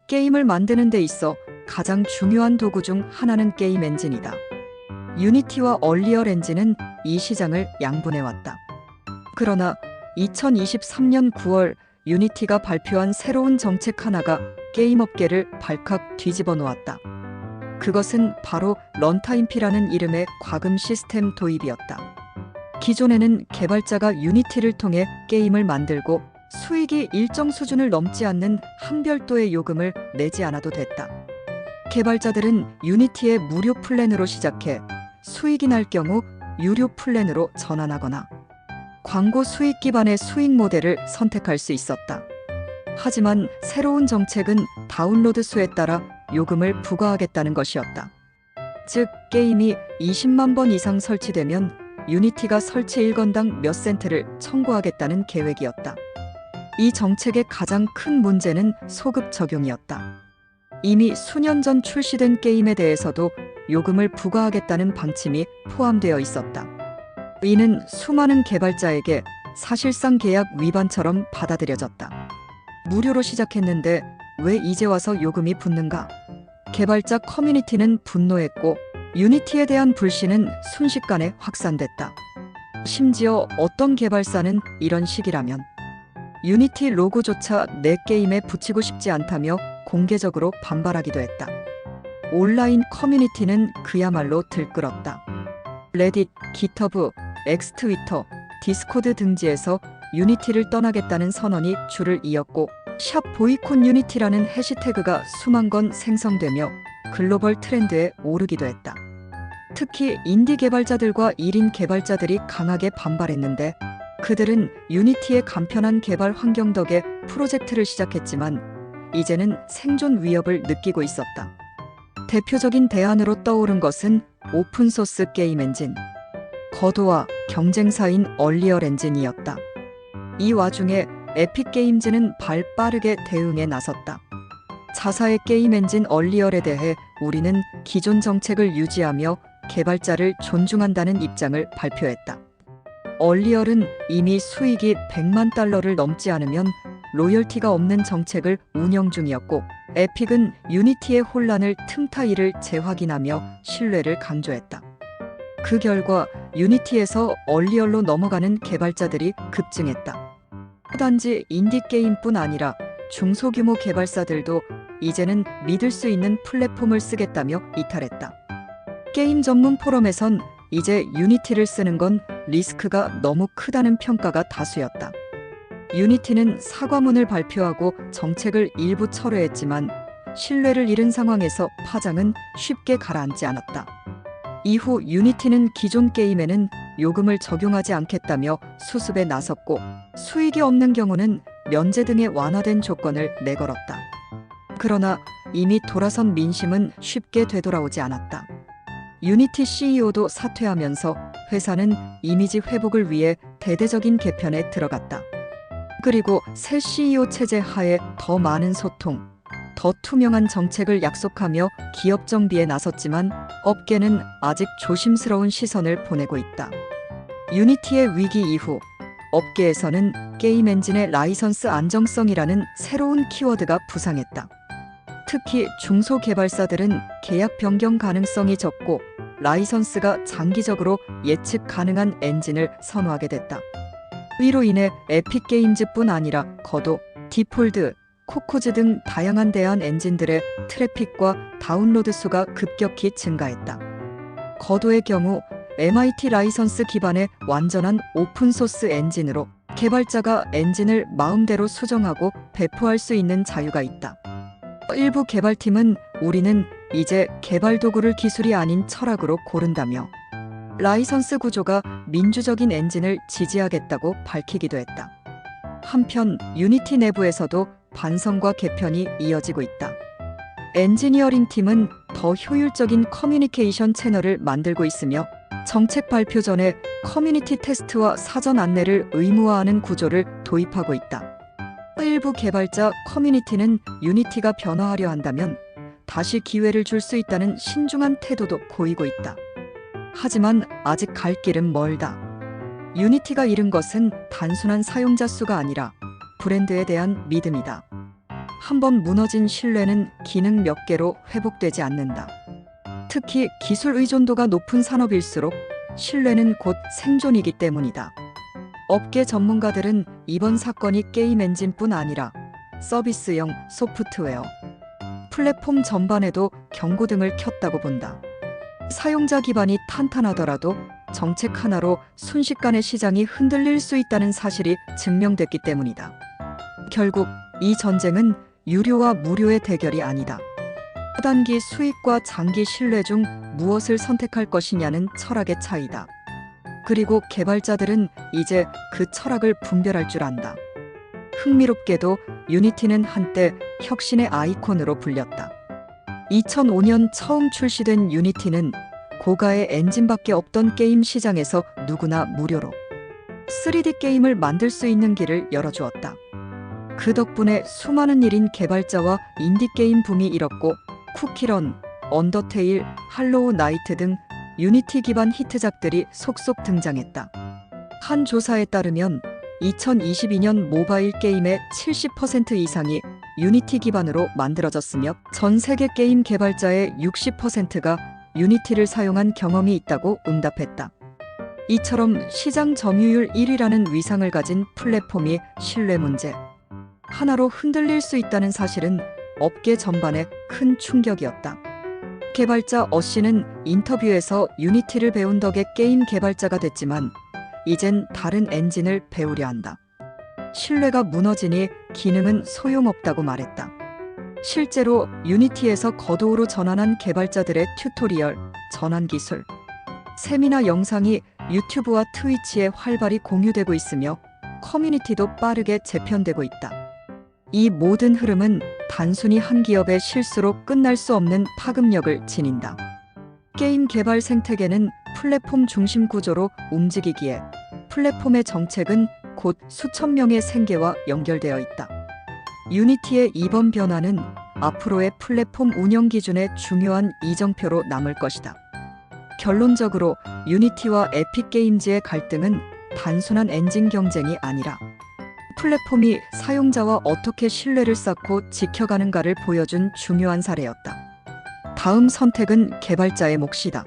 게임을 만드는 데 있어 가장 중요한 도구 중 하나는 게임 엔진이다. 유니티와 얼리얼 엔진은 이 시장을 양분해왔다. 그러나 2023년 9월 유니티가 발표한 새로운 정책 하나가 게임 업계를 발칵 뒤집어 놓았다. 그것은 바로 런타임피라는 이름의 과금 시스템 도입이었다. 기존에는 개발자가 유니티를 통해 게임을 만들고 수익이 일정 수준을 넘지 않는 한 별도의 요금을 내지 않아도 됐다. 개발자들은 유니티의 무료 플랜으로 시작해 수익이 날 경우 유료 플랜으로 전환하거나 광고 수익 기반의 수익 모델을 선택할 수 있었다. 하지만 새로운 정책은 다운로드 수에 따라 요금을 부과하겠다는 것이었다. 즉, 게임이 20만 번 이상 설치되면 유니티가 설치 1건당 몇 센트를 청구하겠다는 계획이었다. 이 정책의 가장 큰 문제는 소급 적용이었다. 이미 수년 전 출시된 게임에 대해서도 요금을 부과하겠다는 방침이 포함되어 있었다. 이는 수많은 개발자에게 사실상 계약 위반처럼 받아들여졌다. 무료로 시작했는데 왜 이제 와서 요금이 붙는가? 개발자 커뮤니티는 분노했고 유니티에 대한 불신은 순식간에 확산됐다. 심지어 어떤 개발사는 이런 식이라면 유니티 로고조차 내 게임에 붙이고 싶지 않다며 공개적으로 반발하기도 했다. 온라인 커뮤니티는 그야말로 들끓었다. 레딧, 기터브, 엑스트위터, 디스코드 등지에서 유니티를 떠나겠다는 선언이 줄을 이었고 샵 보이콘 유니티라는 해시태그가 수만 건 생성되며 글로벌 트렌드에 오르기도 했다. 특히 인디 개발자들과 1인 개발자들이 강하게 반발했는데 그들은 유니티의 간편한 개발 환경 덕에 프로젝트를 시작했지만 이제는 생존 위협을 느끼고 있었다. 대표적인 대안으로 떠오른 것은 오픈소스 게임 엔진, 거도와 경쟁사인 얼리얼 엔진이었다. 이 와중에 에픽 게임즈는 발 빠르게 대응에 나섰다. 자사의 게임 엔진 얼리얼에 대해 우리는 기존 정책을 유지하며 개발자를 존중한다는 입장을 발표했다. 얼리얼은 이미 수익이 100만 달러를 넘지 않으면 로열티가 없는 정책을 운영 중이었고 에픽은 유니티의 혼란을 틈타이를 재확인하며 신뢰를 강조했다. 그 결과 유니티에서 얼리얼로 넘어가는 개발자들이 급증했다. 단지 인디게임뿐 아니라 중소규모 개발사들도 이제는 믿을 수 있는 플랫폼을 쓰겠다며 이탈했다. 게임 전문 포럼에선 이제 유니티를 쓰는 건 리스크가 너무 크다는 평가가 다수였다. 유니티는 사과문을 발표하고 정책을 일부 철회했지만 신뢰를 잃은 상황에서 파장은 쉽게 가라앉지 않았다. 이후 유니티는 기존 게임에는 요금을 적용하지 않겠다며 수습에 나섰고 수익이 없는 경우는 면제 등의 완화된 조건을 내걸었다. 그러나 이미 돌아선 민심은 쉽게 되돌아오지 않았다. 유니티 CEO도 사퇴하면서 회사는 이미지 회복을 위해 대대적인 개편에 들어갔다. 그리고 새 CEO 체제 하에 더 많은 소통, 더 투명한 정책을 약속하며 기업 정비에 나섰지만 업계는 아직 조심스러운 시선을 보내고 있다. 유니티의 위기 이후 업계에서는 게임 엔진의 라이선스 안정성이라는 새로운 키워드가 부상했다. 특히 중소개발사들은 계약 변경 가능성이 적고 라이선스가 장기적으로 예측 가능한 엔진을 선호하게 됐다. 이로 인해 에픽 게임즈뿐 아니라 거도, 디폴드, 코코즈 등 다양한 대안 엔진들의 트래픽과 다운로드 수가 급격히 증가했다. 거도의 경우 MIT 라이선스 기반의 완전한 오픈소스 엔진으로 개발자가 엔진을 마음대로 수정하고 배포할 수 있는 자유가 있다. 일부 개발팀은 우리는 이제 개발 도구를 기술이 아닌 철학으로 고른다며 라이선스 구조가 민주적인 엔진을 지지하겠다고 밝히기도 했다. 한편 유니티 내부에서도 반성과 개편이 이어지고 있다. 엔지니어링 팀은 더 효율적인 커뮤니케이션 채널을 만들고 있으며 정책 발표 전에 커뮤니티 테스트와 사전 안내를 의무화하는 구조를 도입하고 있다. 일부 개발자 커뮤니티는 유니티가 변화하려 한다면 다시 기회를 줄 수 있다는 신중한 태도도 보이고 있다. 하지만 아직 갈 길은 멀다. 유니티가 잃은 것은 단순한 사용자 수가 아니라 브랜드에 대한 믿음이다. 한번 무너진 신뢰는 기능 몇 개로 회복되지 않는다. 특히 기술 의존도가 높은 산업일수록 신뢰는 곧 생존이기 때문이다. 업계 전문가들은 이번 사건이 게임 엔진뿐 아니라 서비스형 소프트웨어, 플랫폼 전반에도 경고등을 켰다고 본다. 사용자 기반이 탄탄하더라도 정책 하나로 순식간에 시장이 흔들릴 수 있다는 사실이 증명됐기 때문이다. 결국 이 전쟁은 유료와 무료의 대결이 아니다. 초단기 수익과 장기 신뢰 중 무엇을 선택할 것이냐는 철학의 차이다. 그리고 개발자들은 이제 그 철학을 분별할 줄 안다. 흥미롭게도 유니티는 한때 혁신의 아이콘으로 불렸다. 2005년 처음 출시된 유니티는 고가의 엔진밖에 없던 게임 시장에서 누구나 무료로 3D 게임을 만들 수 있는 길을 열어주었다. 그 덕분에 수많은 1인 개발자와 인디게임 붐이 일었고 쿠키런, 언더테일, 할로우 나이트 등 유니티 기반 히트작들이 속속 등장했다. 한 조사에 따르면 2022년 모바일 게임의 70% 이상이 유니티 기반으로 만들어졌으며 전 세계 게임 개발자의 60%가 유니티를 사용한 경험이 있다고 응답했다. 이처럼 시장 점유율 1위라는 위상을 가진 플랫폼이 신뢰 문제 하나로 흔들릴 수 있다는 사실은 업계 전반에 큰 충격이었다. 개발자 어씨는 인터뷰에서 유니티를 배운 덕에 게임 개발자가 됐지만 이젠 다른 엔진을 배우려 한다. 신뢰가 무너지니 기능은 소용없다고 말했다. 실제로 유니티에서 거도우로 전환한 개발자들의 튜토리얼, 전환 기술, 세미나 영상이 유튜브와 트위치에 활발히 공유되고 있으며 커뮤니티도 빠르게 재편되고 있다. 이 모든 흐름은 단순히 한 기업의 실수로 끝날 수 없는 파급력을 지닌다. 게임 개발 생태계는 플랫폼 중심 구조로 움직이기에 플랫폼의 정책은 곧 수천 명의 생계와 연결되어 있다. 유니티의 이번 변화는 앞으로의 플랫폼 운영 기준의 중요한 이정표로 남을 것이다. 결론적으로 유니티와 에픽 게임즈의 갈등은 단순한 엔진 경쟁이 아니라 플랫폼이 사용자와 어떻게 신뢰를 쌓고 지켜가는가를 보여준 중요한 사례였다. 다음 선택은 개발자의 몫이다.